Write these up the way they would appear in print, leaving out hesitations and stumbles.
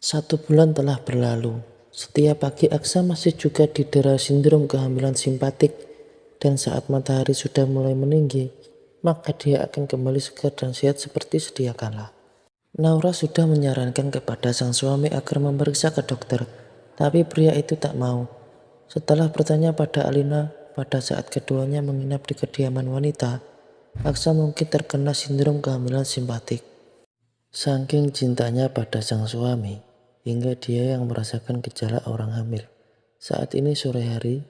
1 bulan telah berlalu. Setiap pagi Aksa masih juga didera sindrom kehamilan simpatik, dan saat matahari sudah mulai meninggi, maka dia akan kembali segar dan sehat seperti sedia kala. Naura sudah menyarankan kepada sang suami agar memeriksa ke dokter, tapi pria itu tak mau. Setelah bertanya pada Alina pada saat keduanya menginap di kediaman wanita, Aksa mungkin terkena sindrom kehamilan simpatik. Saking cintanya pada sang suami, hingga dia yang merasakan gejala orang hamil. Saat ini sore hari,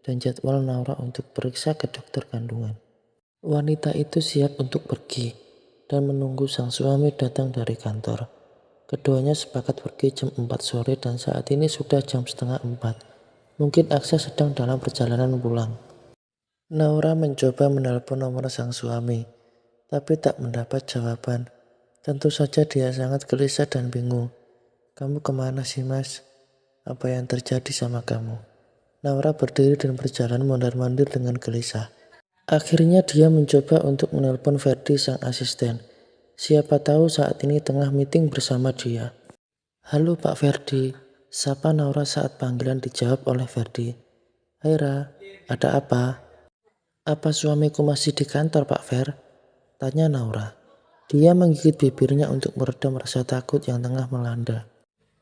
dan jadwal Naura untuk periksa ke dokter kandungan. Wanita itu siap untuk pergi, dan menunggu sang suami datang dari kantor. Keduanya sepakat pergi jam 4 sore dan saat ini sudah jam setengah 4. Mungkin Aksa sedang dalam perjalanan pulang. Naura mencoba menelpon nomor sang suami, tapi tak mendapat jawaban. Tentu saja dia sangat gelisah dan bingung. "Kamu kemana sih, Mas? Apa yang terjadi sama kamu?" Naura berdiri dan berjalan mondar-mandir dengan gelisah. Akhirnya dia mencoba untuk menelpon Ferdi sang asisten. Siapa tahu saat ini tengah meeting bersama dia. "Halo Pak Ferdi," sapa Naura saat panggilan dijawab oleh Ferdi. "Hai Ra, ada apa?" "Apa suamiku masih di kantor Pak Fer?" tanya Naura. Dia menggigit bibirnya untuk meredam rasa takut yang tengah melanda.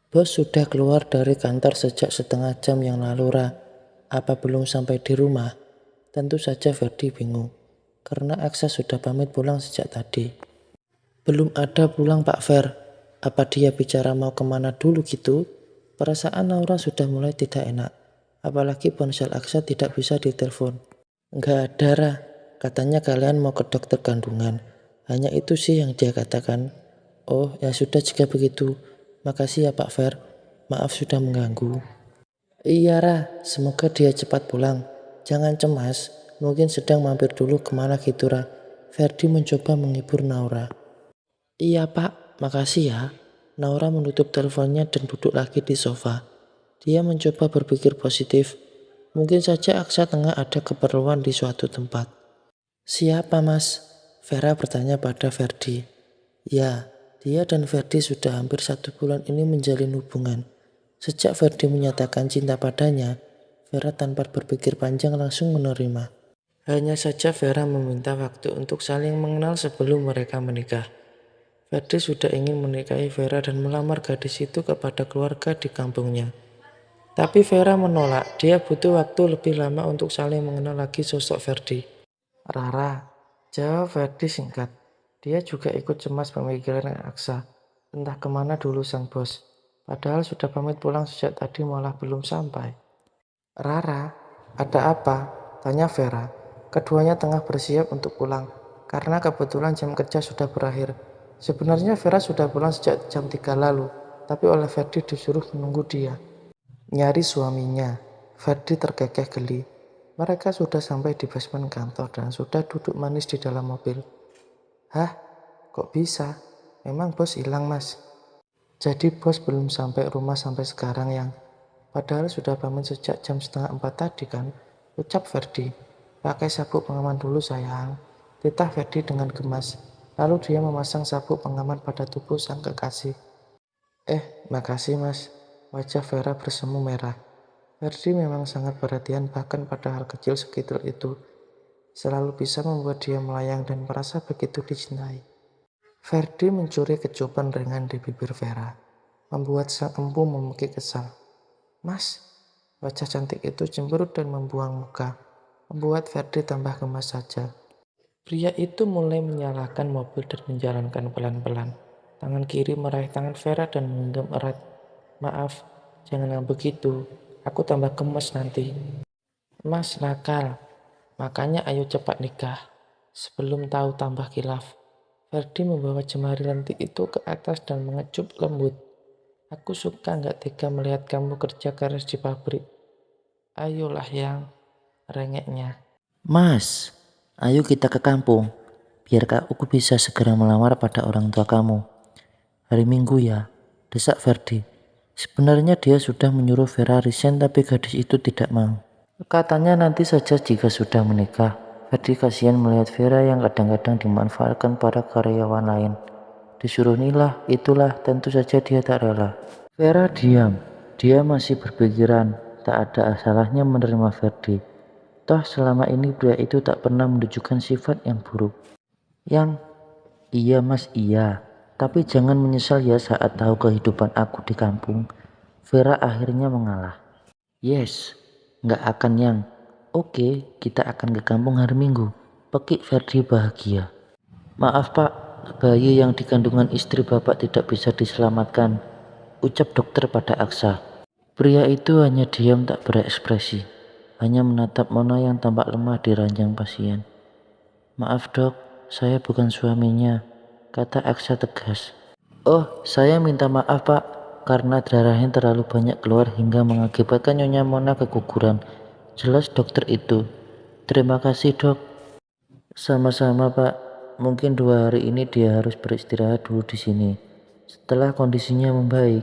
"Bos sudah keluar dari kantor sejak setengah jam yang lalu, Ra. Apa belum sampai di rumah?" Tentu saja Ferdi bingung, karena Aksa sudah pamit pulang sejak tadi. "Belum ada pulang Pak Fer. Apa dia bicara mau kemana dulu gitu?" Perasaan Naura sudah mulai tidak enak, apalagi ponsel Aksa tidak bisa ditelepon. "Nggak ada, Ra. Katanya kalian mau ke dokter kandungan. Hanya itu sih yang dia katakan." "Oh, ya sudah jika begitu. Makasih ya Pak Fer. Maaf sudah mengganggu." "Iya, Ra. Semoga dia cepat pulang. Jangan cemas. Mungkin sedang mampir dulu kemana gitu, Ra." Ferdi mencoba menghibur Naura. "Iya, Pak. Makasih ya." Naura menutup teleponnya dan duduk lagi di sofa. Dia mencoba berpikir positif. Mungkin saja Aksa tengah ada keperluan di suatu tempat. "Siapa, Mas?" Vera bertanya pada Ferdi. Ya, dia dan Ferdi sudah hampir 1 bulan ini menjalin hubungan. Sejak Ferdi menyatakan cinta padanya, Vera tanpa berpikir panjang langsung menerima. Hanya saja Vera meminta waktu untuk saling mengenal sebelum mereka menikah. Ferdi sudah ingin menikahi Vera dan melamar gadis itu kepada keluarga di kampungnya. Tapi Vera menolak, dia butuh waktu lebih lama untuk saling mengenal lagi sosok Ferdi. "Rara," jawab Ferdi singkat. Dia juga ikut cemas pemikiran Aksa. Entah kemana dulu sang bos. Padahal sudah pamit pulang sejak tadi malah belum sampai. "Rara, ada apa?" tanya Vera. Keduanya tengah bersiap untuk pulang, karena kebetulan jam kerja sudah berakhir. Sebenarnya Vera sudah pulang sejak jam 3 lalu, tapi oleh Ferdi disuruh menunggu dia. Nyari suaminya. Ferdi terkekeh geli. Mereka sudah sampai di basement kantor dan sudah duduk manis di dalam mobil. "Hah? Kok bisa? Memang bos hilang, Mas?" "Jadi bos belum sampai rumah sampai sekarang yang? Padahal sudah pamit sejak jam setengah 4 tadi kan?" ucap Ferdi. "Pakai sabuk pengaman dulu sayang," titah Ferdi dengan gemas. Lalu dia memasang sabuk pengaman pada tubuh sang kekasih. Makasih Mas." Wajah Vera bersemu merah. Ferdi memang sangat perhatian bahkan pada hal kecil segitu itu. Selalu bisa membuat dia melayang dan merasa begitu dicintai. Ferdi mencuri kecupan ringan di bibir Vera, membuat sang empu memekik kesal. "Mas," wajah cantik itu cemberut dan membuang muka, membuat Ferdi tambah gemas saja. Pria itu mulai menyalakan mobil dan menjalankan pelan-pelan. Tangan kiri meraih tangan Vera dan menggenggam erat. "Maaf, jangan begitu. Aku tambah gemes nanti." "Mas nakal. Makanya ayo cepat nikah. Sebelum tahu tambah khilaf." Ferdi membawa jemari lentik itu ke atas dan mengecup lembut. "Aku suka nggak tega melihat kamu kerja keras di pabrik." "Ayolah yang," rengeknya. "Mas, ayo kita ke kampung. Biar aku bisa segera melamar pada orang tua kamu. Hari Minggu ya," desak Ferdi. Sebenarnya dia sudah menyuruh Vera resign tapi gadis itu tidak mau. Katanya nanti saja jika sudah menikah. Ferdi kasihan melihat Vera yang kadang-kadang dimanfaatkan para karyawan lain. Disuruh inilah, itulah, tentu saja dia tak rela. Vera diam. Dia masih berpikiran tak ada salahnya menerima Ferdi. Toh selama ini pria itu tak pernah menunjukkan sifat yang buruk. Yang iya mas iya. Tapi jangan menyesal ya saat tahu kehidupan aku di kampung. Vera akhirnya mengalah. Yes, nggak akan yang. Oke, kita akan ke kampung hari Minggu. Pekik Ferdi bahagia. Maaf pak, bayi yang dikandungan istri bapak tidak bisa diselamatkan, ucap dokter pada Aksa. Pria itu hanya diam tak berekspresi, hanya menatap Mona yang tampak lemah di ranjang pasien. Maaf dok, saya bukan suaminya, kata Aksa tegas. Oh, saya minta maaf pak, karena darahnya terlalu banyak keluar hingga mengakibatkan Nyonya Mona keguguran. Jelas dokter itu. Terima kasih dok. Sama-sama pak, mungkin 2 hari ini dia harus beristirahat dulu di sini. Setelah kondisinya membaik,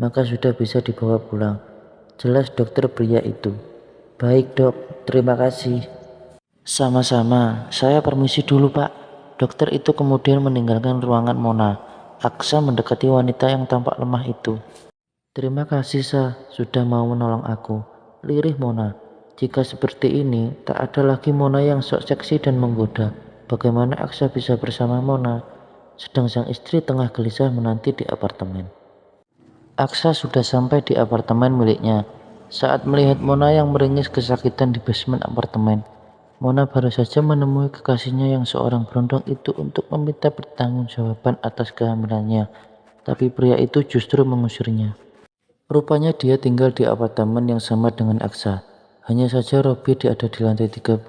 maka sudah bisa dibawa pulang. Jelas dokter pria itu. Baik dok, terima kasih. Sama-sama, saya permisi dulu pak. Dokter itu kemudian meninggalkan ruangan Mona. Aksa mendekati wanita yang tampak lemah itu. Terima kasih Sa, sudah mau menolong aku. Lirih Mona. Jika seperti ini, tak ada lagi Mona yang sok seksi dan menggoda. Bagaimana Aksa bisa bersama Mona? Sedang sang istri tengah gelisah menanti di apartemen. Aksa sudah sampai di apartemen miliknya. Saat melihat Mona yang meringis kesakitan di basement apartemen, Mona baru saja menemui kekasihnya yang seorang berondong itu untuk meminta pertanggungjawaban atas kehamilannya. Tapi pria itu justru mengusirnya. Rupanya dia tinggal di apartemen yang sama dengan Aksa. Hanya saja Robby ada di lantai 30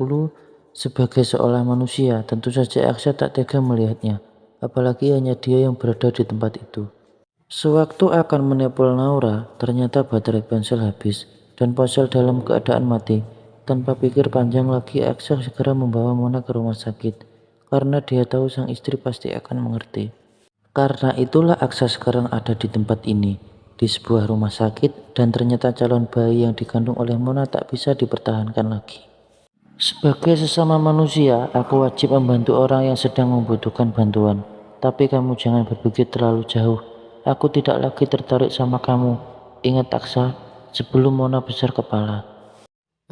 sebagai seolah manusia. Tentu saja Aksa tak tega melihatnya. Apalagi hanya dia yang berada di tempat itu. Sewaktu akan menelpon Naura, ternyata baterai ponsel habis dan ponsel dalam keadaan mati. Tanpa pikir panjang lagi, Aksa segera membawa Mona ke rumah sakit karena dia tahu sang istri pasti akan mengerti. Karena itulah Aksa sekarang ada di tempat ini, di sebuah rumah sakit, dan ternyata calon bayi yang dikandung oleh Mona tak bisa dipertahankan lagi. Sebagai sesama manusia, aku wajib membantu orang yang sedang membutuhkan bantuan. Tapi kamu jangan berpikir terlalu jauh. Aku tidak lagi tertarik sama kamu. Ingat Aksa, sebelum Mona besar kepala.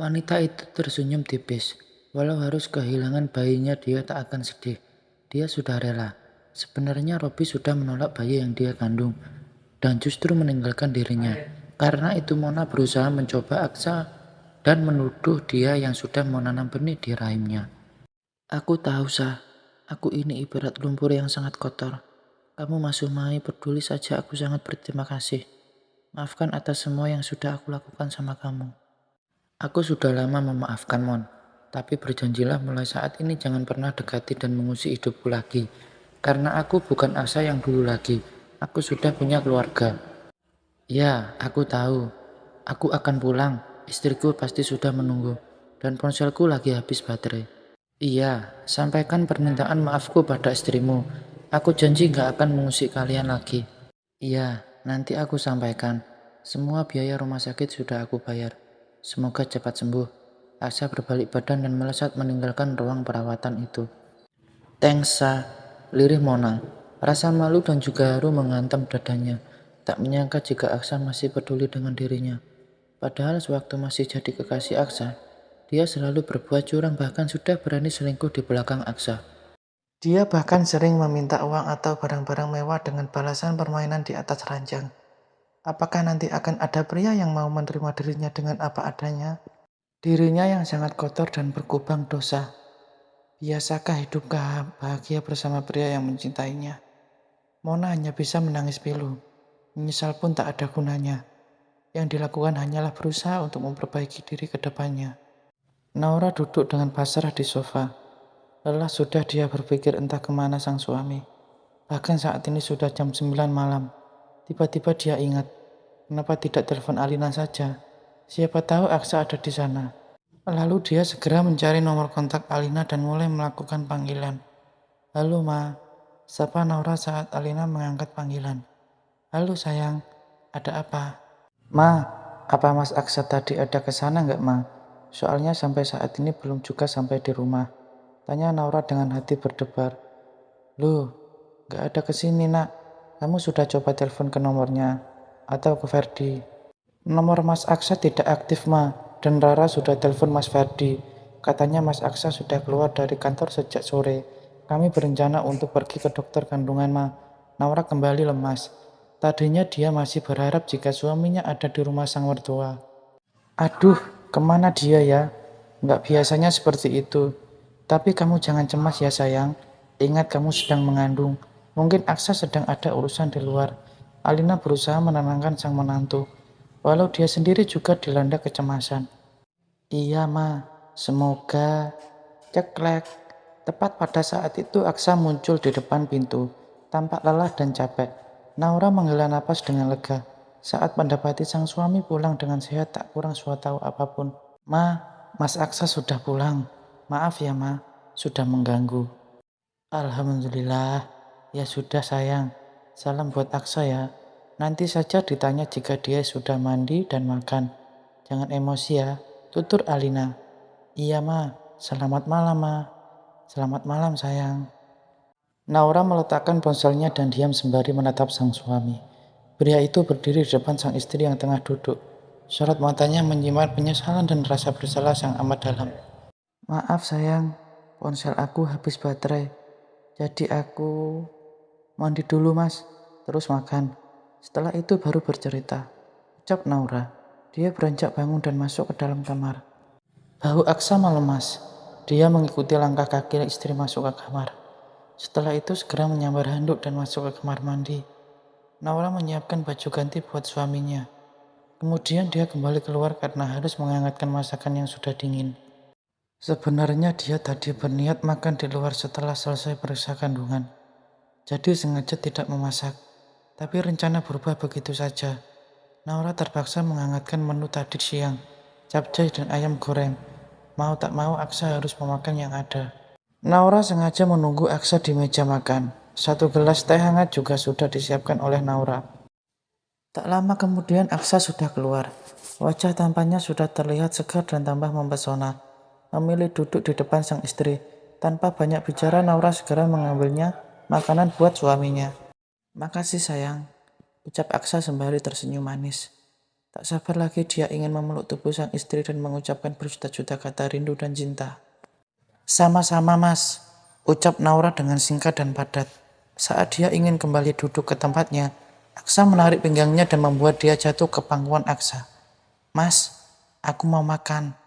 Wanita itu tersenyum tipis. Walau harus kehilangan bayinya, dia tak akan sedih. Dia sudah rela. Sebenarnya Robby sudah menolak bayi yang dia kandung dan justru meninggalkan dirinya. Karena itu Mona berusaha mencoba Aksa dan menuduh dia yang sudah menanam benih di rahimnya. Aku tahu Sah, aku ini ibarat lumpur yang sangat kotor. Kamu masih mau peduli saja, aku sangat berterima kasih. Maafkan atas semua yang sudah aku lakukan sama kamu. Aku sudah lama memaafkan Mon, tapi berjanjilah mulai saat ini jangan pernah dekati dan mengusik hidupku lagi. Karena aku bukan Aksa yang dulu lagi, aku sudah punya keluarga. Ya, aku tahu. Aku akan pulang, istriku pasti sudah menunggu, dan ponselku lagi habis baterai. Iya, sampaikan permintaan maafku pada istrimu. Aku janji gak akan mengusik kalian lagi. Iya, nanti aku sampaikan. Semua biaya rumah sakit sudah aku bayar. Semoga cepat sembuh. Asa berbalik badan dan melesat meninggalkan ruang perawatan itu. Thanks, Sa, lirih Mona. Rasa malu dan juga haru menghantam dadanya. Tak menyangka jika Aksa masih peduli dengan dirinya. Padahal sewaktu masih jadi kekasih Aksa, dia selalu berbuat curang, bahkan sudah berani selingkuh di belakang Aksa. Dia bahkan sering meminta uang atau barang-barang mewah dengan balasan permainan di atas ranjang. Apakah nanti akan ada pria yang mau menerima dirinya dengan apa adanya? Dirinya yang sangat kotor dan berkubang dosa. Biasakah hidup bahagia bersama pria yang mencintainya? Mona hanya bisa menangis pilu. Menyesal pun tak ada gunanya. Yang dilakukan hanyalah berusaha untuk memperbaiki diri ke depannya. Naura duduk dengan pasrah di sofa. Lelah sudah dia berpikir entah kemana sang suami. Bahkan saat ini sudah jam 9 malam. Tiba-tiba dia ingat, kenapa tidak telepon Alina saja? Siapa tahu Aksa ada di sana. Lalu dia segera mencari nomor kontak Alina dan mulai melakukan panggilan. Halo Ma, sapa Naura saat Alina mengangkat panggilan. Halo sayang, ada apa? Ma, apa Mas Aksa tadi ada ke sana nggak Ma? Soalnya sampai saat ini belum juga sampai di rumah. Tanya Naura dengan hati berdebar. Loh, nggak ada ke sini nak. Kamu sudah coba telepon ke nomornya? atau ke Ferdi. Nomor Mas Aksa tidak aktif, Ma, dan Rara sudah telepon Mas Ferdi. Katanya Mas Aksa sudah keluar dari kantor sejak sore. Kami berencana untuk pergi ke dokter kandungan, Ma. Naura kembali lemas. Tadinya dia masih berharap jika suaminya ada di rumah sang mertua. Aduh, kemana dia ya? Nggak biasanya seperti itu. Tapi kamu jangan cemas ya sayang. Ingat kamu sedang mengandung. Mungkin Aksa sedang ada urusan di luar. Alina berusaha menenangkan sang menantu. Walau dia sendiri juga dilanda kecemasan. Iya ma, semoga. Ceklek. Tepat pada saat itu Aksa muncul di depan pintu. Tampak lelah dan capek. Naura menghela napas dengan lega. Saat mendapati sang suami pulang dengan sehat tak kurang tahu apapun. Ma, Mas Aksa sudah pulang. Maaf ya ma, sudah mengganggu. Alhamdulillah. Ya sudah sayang. Salam buat Aksa ya. Nanti saja ditanya jika dia sudah mandi dan makan. Jangan emosi ya. Tutur Alina. Iya ma, selamat malam ma. Selamat malam sayang. Naura meletakkan ponselnya dan diam sembari menatap sang suami. Pria itu berdiri di depan sang istri yang tengah duduk. Sorot matanya menyimpan penyesalan dan rasa bersalah yang amat dalam. Maaf sayang, ponsel aku habis baterai. Jadi aku mandi dulu mas, terus makan. Setelah itu baru bercerita. Ucap Naura. Dia beranjak bangun dan masuk ke dalam kamar. Bau Aksa melemas. Dia mengikuti langkah kaki istri masuk ke kamar. Setelah itu segera menyambar handuk dan masuk ke kamar mandi. Naura menyiapkan baju ganti buat suaminya. Kemudian dia kembali keluar karena harus menghangatkan masakan yang sudah dingin. Sebenarnya dia tadi berniat makan di luar setelah selesai periksa kandungan. Jadi sengaja tidak memasak. Tapi rencana berubah begitu saja. Naura terpaksa menghangatkan menu tadi siang. Capcay dan ayam goreng. Mau tak mau Aksa harus memakan yang ada. Naura sengaja menunggu Aksa di meja makan. Satu gelas teh hangat juga sudah disiapkan oleh Naura. Tak lama kemudian Aksa sudah keluar. Wajah tampannya sudah terlihat segar dan tambah mempesona. Memilih duduk di depan sang istri. Tanpa banyak bicara, Naura segera mengambilnya makanan buat suaminya. Makasih sayang, ucap Aksa sembari tersenyum manis. Tak sabar lagi dia ingin memeluk tubuh sang istri dan mengucapkan berjuta-juta kata rindu dan cinta. Sama-sama mas, ucap Naura dengan singkat dan padat. Saat dia ingin kembali duduk ke tempatnya, Aksa menarik pinggangnya dan membuat dia jatuh ke pangkuan Aksa. Mas, aku mau makan.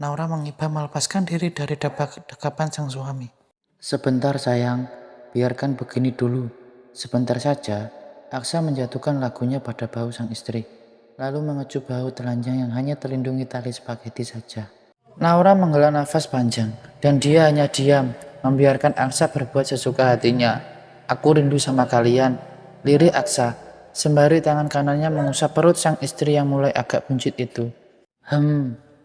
Naura mengibah melepaskan diri dari dekapan sang suami. Sebentar sayang, biarkan begini dulu. Sebentar saja, Aksa menjatuhkan lagunya pada bahu sang istri, lalu mengecup bahu telanjang yang hanya terlindungi tali spaghetti saja. Naura menghela nafas panjang, dan dia hanya diam, membiarkan Aksa berbuat sesuka hatinya. Aku rindu sama kalian, lirik Aksa, sembari tangan kanannya mengusap perut sang istri yang mulai agak buncit itu.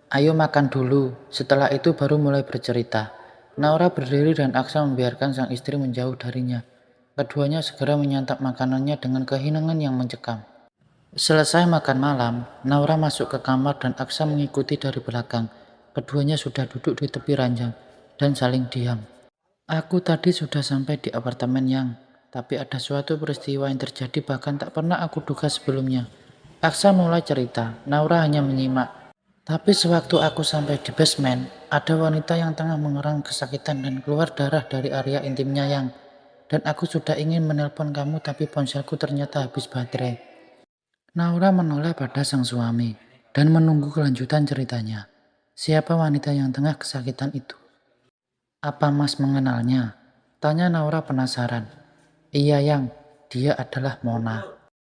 Ayo makan dulu, setelah itu baru mulai bercerita. Naura berdiri dan Aksa membiarkan sang istri menjauh darinya. Keduanya segera menyantap makanannya dengan kehinangan yang mencekam. Selesai makan malam, Naura masuk ke kamar dan Aksa mengikuti dari belakang. Keduanya sudah duduk di tepi ranjang dan saling diam. Aku tadi sudah sampai di apartemen tapi ada suatu peristiwa yang terjadi bahkan tak pernah aku duga sebelumnya. Aksa mulai cerita, Naura hanya menyimak. Tapi sewaktu aku sampai di basement, ada wanita yang tengah mengerang kesakitan dan keluar darah dari area intimnya dan aku sudah ingin menelpon kamu tapi ponselku ternyata habis baterai. Naura menoleh pada sang suami dan menunggu kelanjutan ceritanya. Siapa wanita yang tengah kesakitan itu? Apa Mas mengenalnya? Tanya Naura penasaran. Iya dia adalah Mona.